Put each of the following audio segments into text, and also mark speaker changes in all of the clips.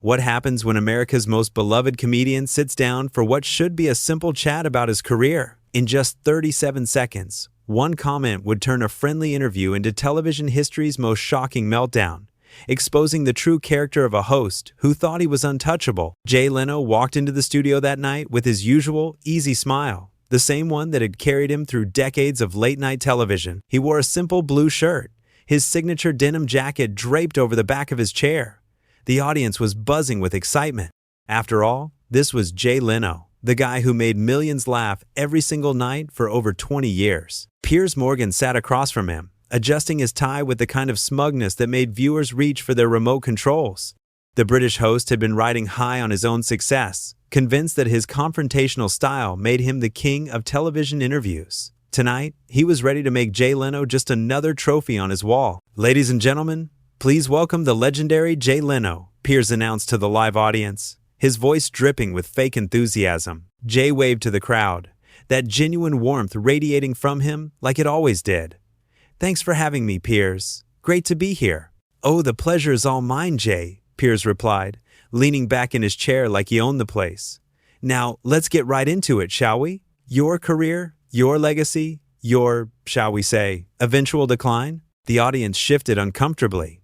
Speaker 1: What happens when America's most beloved comedian sits down for what should be a simple chat about his career? In just 37 seconds, one comment would turn a friendly interview into television history's most shocking meltdown, exposing the true character of a host who thought he was untouchable. Jay Leno walked into the studio that night with his usual, easy smile, the same one that had carried him through decades of late-night television. He wore a simple blue shirt, his signature denim jacket draped over the back of his chair. The audience was buzzing with excitement. After all, this was Jay Leno, the guy who made millions laugh every single night for over 20 years. Piers Morgan sat across from him, adjusting his tie with the kind of smugness that made viewers reach for their remote controls. The British host had been riding high on his own success, convinced that his confrontational style made him the king of television interviews. Tonight, he was ready to make Jay Leno just another trophy on his wall. "Ladies and gentlemen, please welcome the legendary Jay Leno," Piers announced to the live audience, his voice dripping with fake enthusiasm. Jay waved to the crowd, that genuine warmth radiating from him like it always did. "Thanks for having me, Piers. Great to be here." "Oh, the pleasure is all mine, Jay," Piers replied, leaning back in his chair like he owned the place. "Now, let's get right into it, shall we? Your career, your legacy, your, shall we say, eventual decline?" The audience shifted uncomfortably.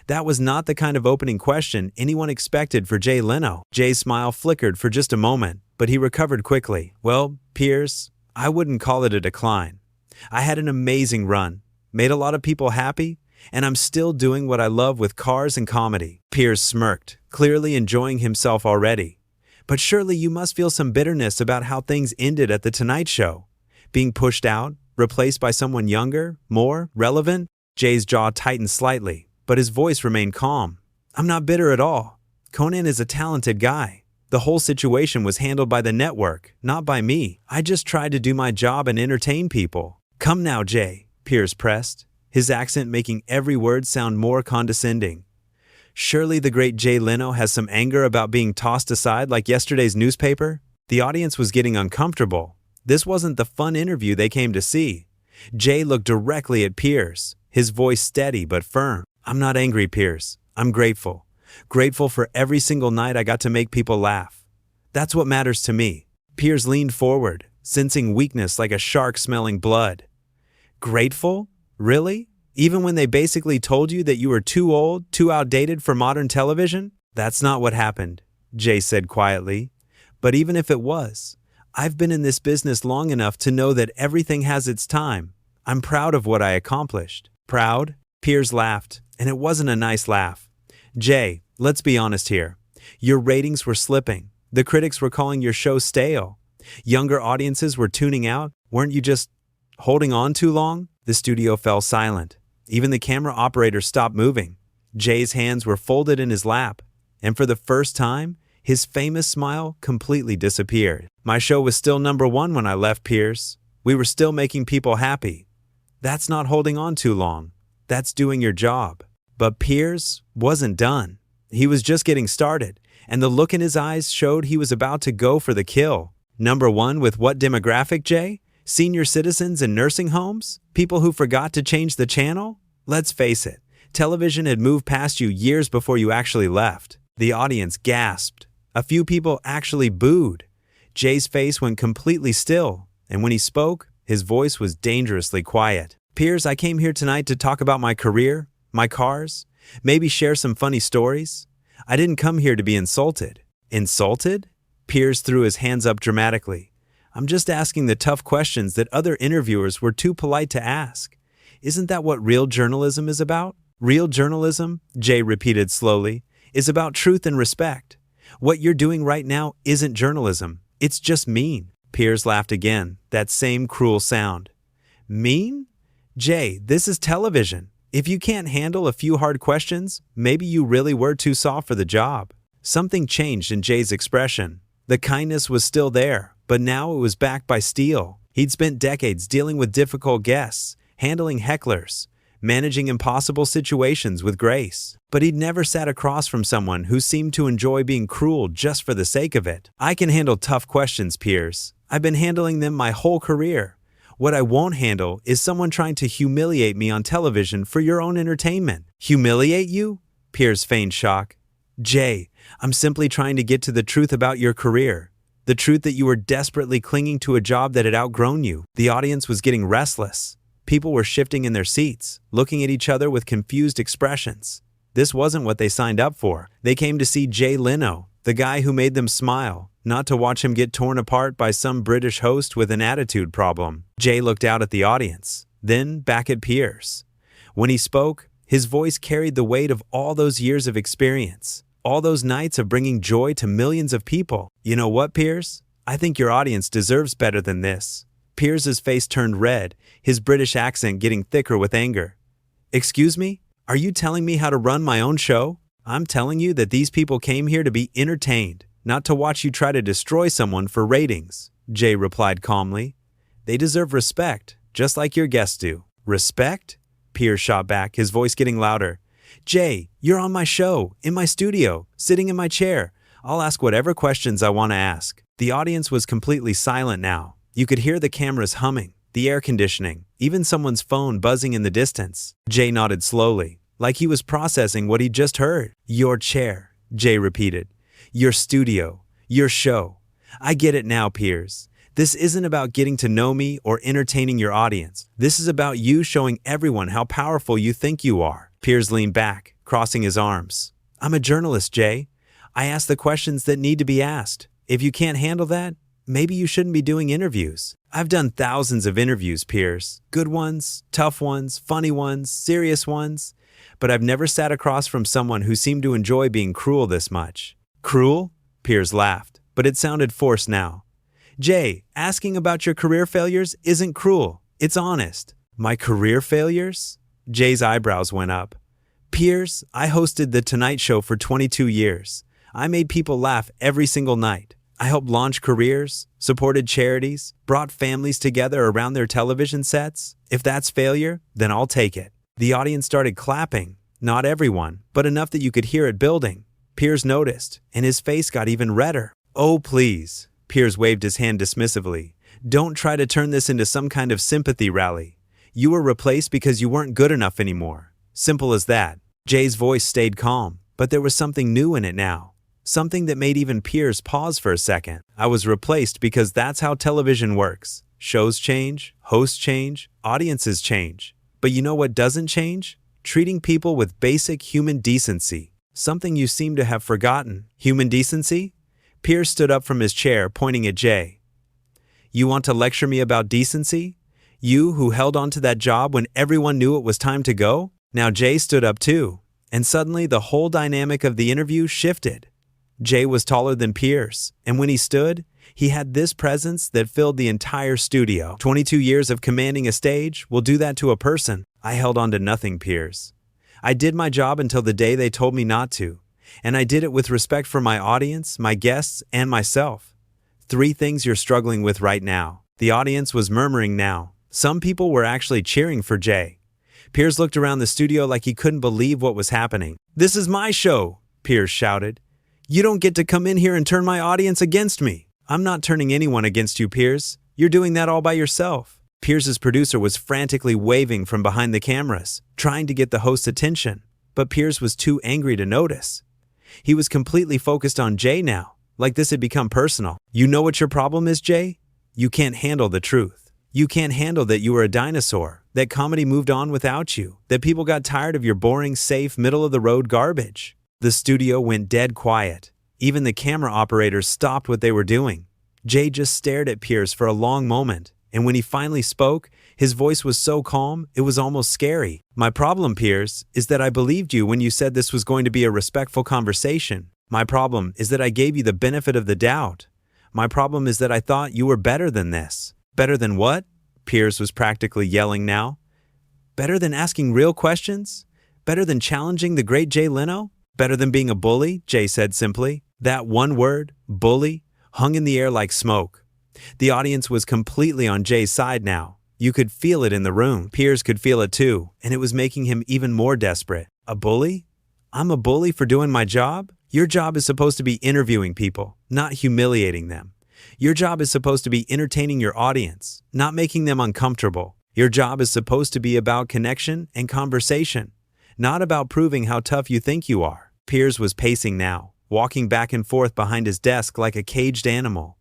Speaker 1: That was not the kind of opening question anyone expected for Jay Leno. Jay's smile flickered for just a moment, but he recovered quickly. "Well, Piers, I wouldn't call it a decline. I had an amazing run, made a lot of people happy, and I'm still doing what I love with cars and comedy." Piers smirked, clearly enjoying himself already. "But surely you must feel some bitterness about how things ended at The Tonight Show. Being pushed out, replaced by someone younger, more relevant?" Jay's jaw tightened slightly, but his voice remained calm. "I'm not bitter at all. Conan is a talented guy. The whole situation was handled by the network, not by me. I just tried to do my job and entertain people." "Come now, Jay," Piers pressed, his accent making every word sound more condescending. "Surely the great Jay Leno has some anger about being tossed aside like yesterday's newspaper?" The audience was getting uncomfortable. This wasn't the fun interview they came to see. Jay looked directly at Piers, his voice steady but firm. "I'm not angry, Piers. I'm grateful. Grateful for every single night I got to make people laugh. That's what matters to me." Piers leaned forward, sensing weakness like a shark smelling blood. "Grateful? Really? Even when they basically told you that you were too old, too outdated for modern television?" "That's not what happened," Jay said quietly. "But even if it was, I've been in this business long enough to know that everything has its time. I'm proud of what I accomplished." "Proud?" Piers laughed, and it wasn't a nice laugh. "Jay, let's be honest here. Your ratings were slipping. The critics were calling your show stale. Younger audiences were tuning out. Weren't you just holding on too long?" The studio fell silent. Even the camera operator stopped moving. Jay's hands were folded in his lap, and for the first time, his famous smile completely disappeared. "My show was still #1 when I left, Piers. We were still making people happy. That's not holding on too long. That's doing your job." But Piers wasn't done. He was just getting started, and the look in his eyes showed he was about to go for the kill. "#1 with what demographic, Jay? Senior citizens in nursing homes? People who forgot to change the channel? Let's face it, television had moved past you years before you actually left." The audience gasped. A few people actually booed. Jay's face went completely still, and when he spoke, his voice was dangerously quiet. "Piers, I came here tonight to talk about my career, my cars, maybe share some funny stories. I didn't come here to be insulted." "Insulted?" Piers threw his hands up dramatically. "I'm just asking the tough questions that other interviewers were too polite to ask. Isn't that what real journalism is about?" "Real journalism," Jay repeated slowly, "is about truth and respect. What you're doing right now isn't journalism. It's just mean." Piers laughed again, that same cruel sound. "Mean? Jay, this is television. If you can't handle a few hard questions, maybe you really were too soft for the job." Something changed in Jay's expression. The kindness was still there, but now it was backed by steel. He'd spent decades dealing with difficult guests, handling hecklers, managing impossible situations with grace. But he'd never sat across from someone who seemed to enjoy being cruel just for the sake of it. "I can handle tough questions, Piers. I've been handling them my whole career. What I won't handle is someone trying to humiliate me on television for your own entertainment." "Humiliate you?" Piers feigned shock. "Jay, I'm simply trying to get to the truth about your career. The truth that you were desperately clinging to a job that had outgrown you." The audience was getting restless. People were shifting in their seats, looking at each other with confused expressions. This wasn't what they signed up for. They came to see Jay Leno, the guy who made them smile, not to watch him get torn apart by some British host with an attitude problem. Jay looked out at the audience, then back at Piers. When he spoke, his voice carried the weight of all those years of experience, all those nights of bringing joy to millions of people. "You know what, Piers? I think your audience deserves better than this." Piers's face turned red, his British accent getting thicker with anger. "Excuse me? Are you telling me how to run my own show? I'm telling you that these people came here to be entertained, not to watch you try to destroy someone for ratings," Jay replied calmly. "They deserve respect, just like your guests do." "Respect?" Piers shot back, his voice getting louder. "Jay, you're on my show, in my studio, sitting in my chair. I'll ask whatever questions I want to ask." The audience was completely silent now. You could hear the cameras humming, the air conditioning, even someone's phone buzzing in the distance. Jay nodded slowly, like he was processing what he'd just heard. "Your chair," Jay repeated. "Your studio, your show. I get it now, Piers. This isn't about getting to know me or entertaining your audience. This is about you showing everyone how powerful you think you are." Piers leaned back, crossing his arms. "I'm a journalist, Jay. I ask the questions that need to be asked. If you can't handle that, maybe you shouldn't be doing interviews." "I've done thousands of interviews, Piers. Good ones, tough ones, funny ones, serious ones. But I've never sat across from someone who seemed to enjoy being cruel this much." "Cruel?" Piers laughed, but it sounded forced now. "Jay, asking about your career failures isn't cruel. It's honest." "My career failures?" Jay's eyebrows went up. "Piers, I hosted The Tonight Show for 22 years. I made people laugh every single night. I helped launch careers, supported charities, brought families together around their television sets. If that's failure, then I'll take it." The audience started clapping, not everyone, but enough that you could hear it building. Piers noticed, and his face got even redder. "Oh, please." Piers waved his hand dismissively. "Don't try to turn this into some kind of sympathy rally. You were replaced because you weren't good enough anymore. Simple as that." Jay's voice stayed calm, but there was something new in it now. Something that made even Piers pause for a second. "I was replaced because that's how television works. Shows change, hosts change, audiences change. But you know what doesn't change? Treating people with basic human decency. Something you seem to have forgotten." "Human decency?" Piers stood up from his chair, pointing at Jay. "You want to lecture me about decency? You who held on to that job when everyone knew it was time to go?" Now Jay stood up too, and suddenly the whole dynamic of the interview shifted. Jay was taller than Piers, and when he stood, he had this presence that filled the entire studio. 22 years of commanding a stage will do that to a person. "I held on to nothing, Piers. I did my job until the day they told me not to. And I did it with respect for my audience, my guests, and myself. 3 things you're struggling with right now." The audience was murmuring now. Some people were actually cheering for Jay. Piers looked around the studio like he couldn't believe what was happening. "This is my show," Piers shouted. "You don't get to come in here and turn my audience against me." "I'm not turning anyone against you, Piers. You're doing that all by yourself." Piers's producer was frantically waving from behind the cameras, trying to get the host's attention, but Piers was too angry to notice. He was completely focused on Jay now, like this had become personal. "You know what your problem is, Jay? You can't handle the truth. You can't handle that you were a dinosaur, that comedy moved on without you, that people got tired of your boring, safe, middle-of-the-road garbage." The studio went dead quiet. Even the camera operators stopped what they were doing. Jay just stared at Piers for a long moment, and when he finally spoke, his voice was so calm, it was almost scary. "My problem, Piers, is that I believed you when you said this was going to be a respectful conversation. My problem is that I gave you the benefit of the doubt. My problem is that I thought you were better than this." "Better than what?" Piers was practically yelling now. "Better than asking real questions? Better than challenging the great Jay Leno? Better than being a bully?" Jay said simply. That one word, bully, hung in the air like smoke. The audience was completely on Jay's side now. You could feel it in the room. Piers could feel it too, and it was making him even more desperate. "A bully? I'm a bully for doing my job? Your job is supposed to be interviewing people, not humiliating them. Your job is supposed to be entertaining your audience, not making them uncomfortable. Your job is supposed to be about connection and conversation, not about proving how tough you think you are." Piers was pacing now, walking back and forth behind his desk like a caged animal.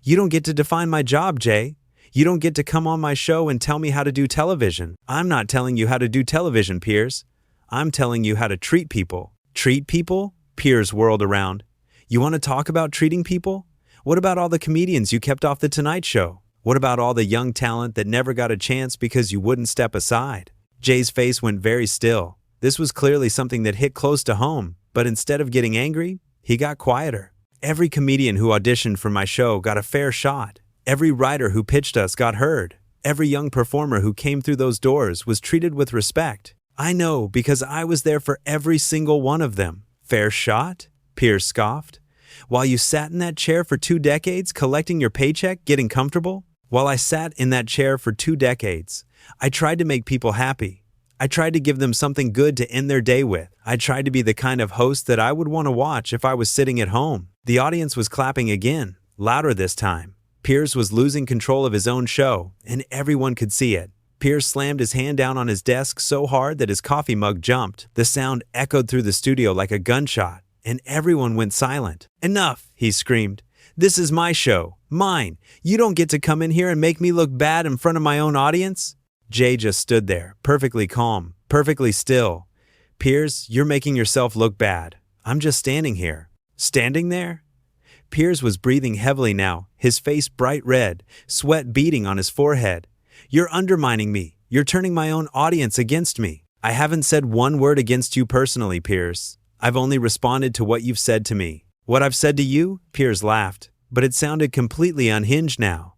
Speaker 1: "You don't get to define my job, Jay. You don't get to come on my show and tell me how to do television. I'm not telling you how to do television, Piers. I'm telling you how to treat people." "Treat people?" Piers whirled around. "You want to talk about treating people? What about all the comedians you kept off The Tonight Show? What about all the young talent that never got a chance because you wouldn't step aside?" Jay's face went very still. This was clearly something that hit close to home, but instead of getting angry, he got quieter. "Every comedian who auditioned for my show got a fair shot. Every writer who pitched us got heard. Every young performer who came through those doors was treated with respect. I know because I was there for every single one of them." "Fair shot?" Piers scoffed. "While you sat in that chair for 2 decades collecting your paycheck, getting comfortable? While I sat in that chair for 2 decades, I tried to make people happy. I tried to give them something good to end their day with. I tried to be the kind of host that I would want to watch if I was sitting at home." The audience was clapping again, louder this time. Piers was losing control of his own show, and everyone could see it. Piers slammed his hand down on his desk so hard that his coffee mug jumped. The sound echoed through the studio like a gunshot, and everyone went silent. "Enough!" he screamed. "This is my show. Mine. You don't get to come in here and make me look bad in front of my own audience." Jay just stood there, perfectly calm, perfectly still. "Piers, you're making yourself look bad. I'm just standing here." "Standing there?" Piers was breathing heavily now, his face bright red, sweat beading on his forehead. "You're undermining me. You're turning my own audience against me." "I haven't said one word against you personally, Piers. I've only responded to what you've said to me." "What I've said to you?" Piers laughed, but it sounded completely unhinged now.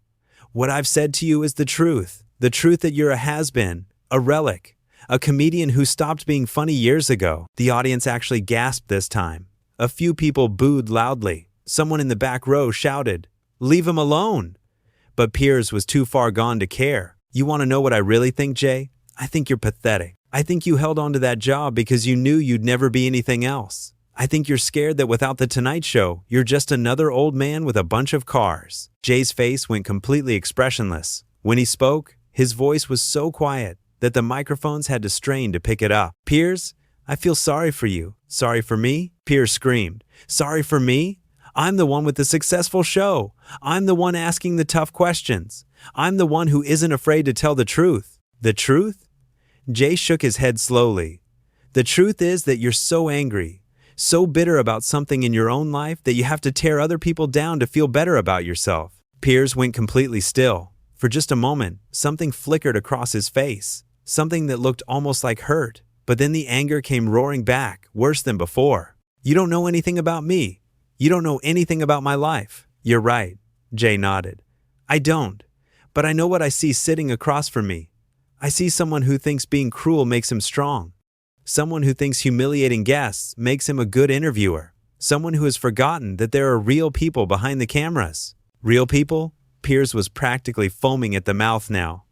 Speaker 1: "What I've said to you is the truth that you're a has-been, a relic, a comedian who stopped being funny years ago." The audience actually gasped this time. A few people booed loudly. Someone in the back row shouted, "Leave him alone!" But Piers was too far gone to care. "You want to know what I really think, Jay? I think you're pathetic. I think you held on to that job because you knew you'd never be anything else. I think you're scared that without The Tonight Show, you're just another old man with a bunch of cars." Jay's face went completely expressionless. When he spoke, his voice was so quiet that the microphones had to strain to pick it up. "Piers, I feel sorry for you." "Sorry for me?" Piers screamed. "Sorry for me? I'm the one with the successful show. I'm the one asking the tough questions. I'm the one who isn't afraid to tell the truth." "The truth?" Jay shook his head slowly. "The truth is that you're so angry, so bitter about something in your own life that you have to tear other people down to feel better about yourself." Piers went completely still. For just a moment, something flickered across his face, something that looked almost like hurt, but then the anger came roaring back, worse than before. "You don't know anything about me. You don't know anything about my life." "You're right," Jay nodded. "I don't. But I know what I see sitting across from me. I see someone who thinks being cruel makes him strong. Someone who thinks humiliating guests makes him a good interviewer. Someone who has forgotten that there are real people behind the cameras." "Real people?" Piers was practically foaming at the mouth now.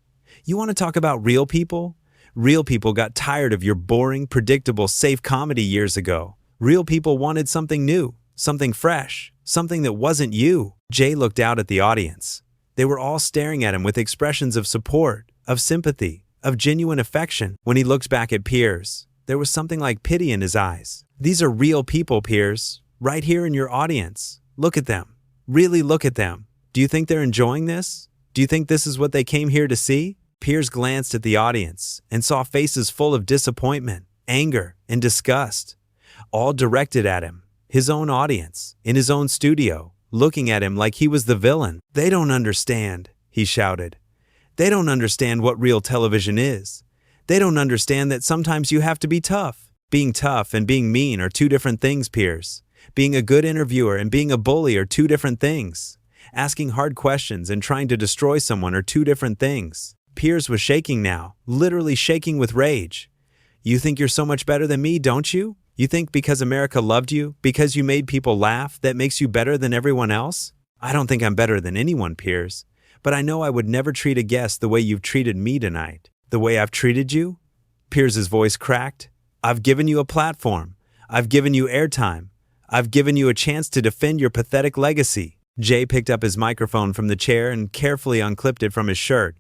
Speaker 1: "You want to talk about real people? Real people got tired of your boring, predictable, safe comedy years ago. Real people wanted something new. Something fresh, something that wasn't you." Jay looked out at the audience. They were all staring at him with expressions of support, of sympathy, of genuine affection. When he looked back at Piers, there was something like pity in his eyes. "These are real people, Piers, right here in your audience. Look at them. Really look at them. Do you think they're enjoying this? Do you think this is what they came here to see?" Piers glanced at the audience and saw faces full of disappointment, anger, and disgust, all directed at him. His own audience, in his own studio, looking at him like he was the villain. "They don't understand," he shouted. "They don't understand what real television is. They don't understand that sometimes you have to be tough. Being tough and being mean are 2 different things, Piers. Being a good interviewer and being a bully are 2 different things. Asking hard questions and trying to destroy someone are 2 different things." Piers was shaking now, literally shaking with rage. "You think you're so much better than me, don't you? You think because America loved you, because you made people laugh, that makes you better than everyone else?" "I don't think I'm better than anyone, Piers, but I know I would never treat a guest the way you've treated me tonight." "The way I've treated you?" Piers's voice cracked. "I've given you a platform. I've given you airtime. I've given you a chance to defend your pathetic legacy." Jay picked up his microphone from the chair and carefully unclipped it from his shirt.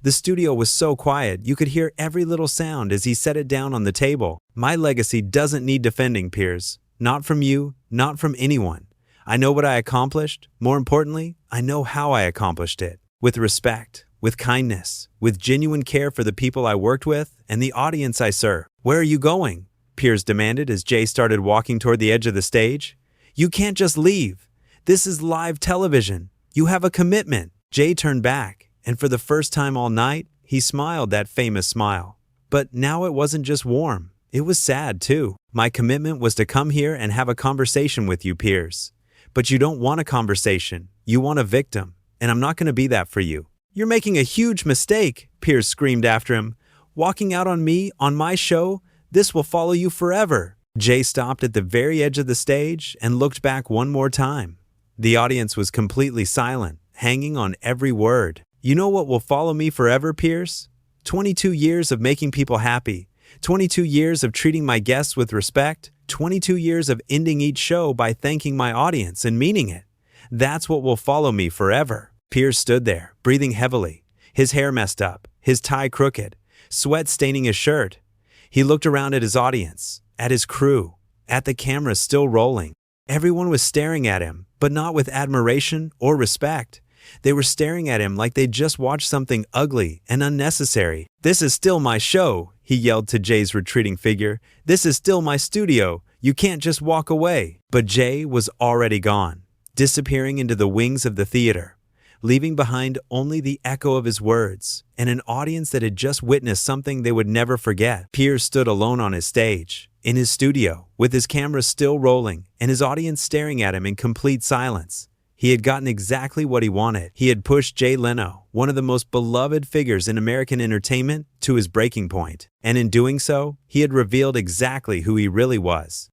Speaker 1: The studio was so quiet you could hear every little sound as he set it down on the table. "My legacy doesn't need defending, Piers. Not from you, not from anyone. I know what I accomplished. More importantly, I know how I accomplished it. With respect, with kindness, with genuine care for the people I worked with and the audience I serve. Where are you going? Piers demanded as Jay started walking toward the edge of the stage. You can't just leave. This is live television. You have a commitment. Jay turned back, and for the first time all night, he smiled that famous smile. But now it wasn't just warm. It was sad, too. My commitment was to come here and have a conversation with you, Piers. But you don't want a conversation. You want a victim, and I'm not going to be that for you. You're making a huge mistake, Piers screamed after him. Walking out on me, on my show, this will follow you forever. Jay stopped at the very edge of the stage and looked back one more time. The audience was completely silent, hanging on every word. You know what will follow me forever, Piers? 22 years of making people happy. 22 years of treating my guests with respect. 22 years of ending each show by thanking my audience and meaning it. That's what will follow me forever. Piers stood there, breathing heavily, his hair messed up, his tie crooked, sweat staining his shirt. He looked around at his audience, at his crew, at the camera still rolling. Everyone was staring at him, but not with admiration or respect. They were staring at him like they'd just watched something ugly and unnecessary. This is still my show, he yelled to Jay's retreating figure. This is still my studio. You can't just walk away. But Jay was already gone, disappearing into the wings of the theater, leaving behind only the echo of his words and an audience that had just witnessed something they would never forget. Piers stood alone on his stage, in his studio, with his camera still rolling and his audience staring at him in complete silence. He had gotten exactly what he wanted. He had pushed Jay Leno, one of the most beloved figures in American entertainment, to his breaking point. And in doing so, he had revealed exactly who he really was.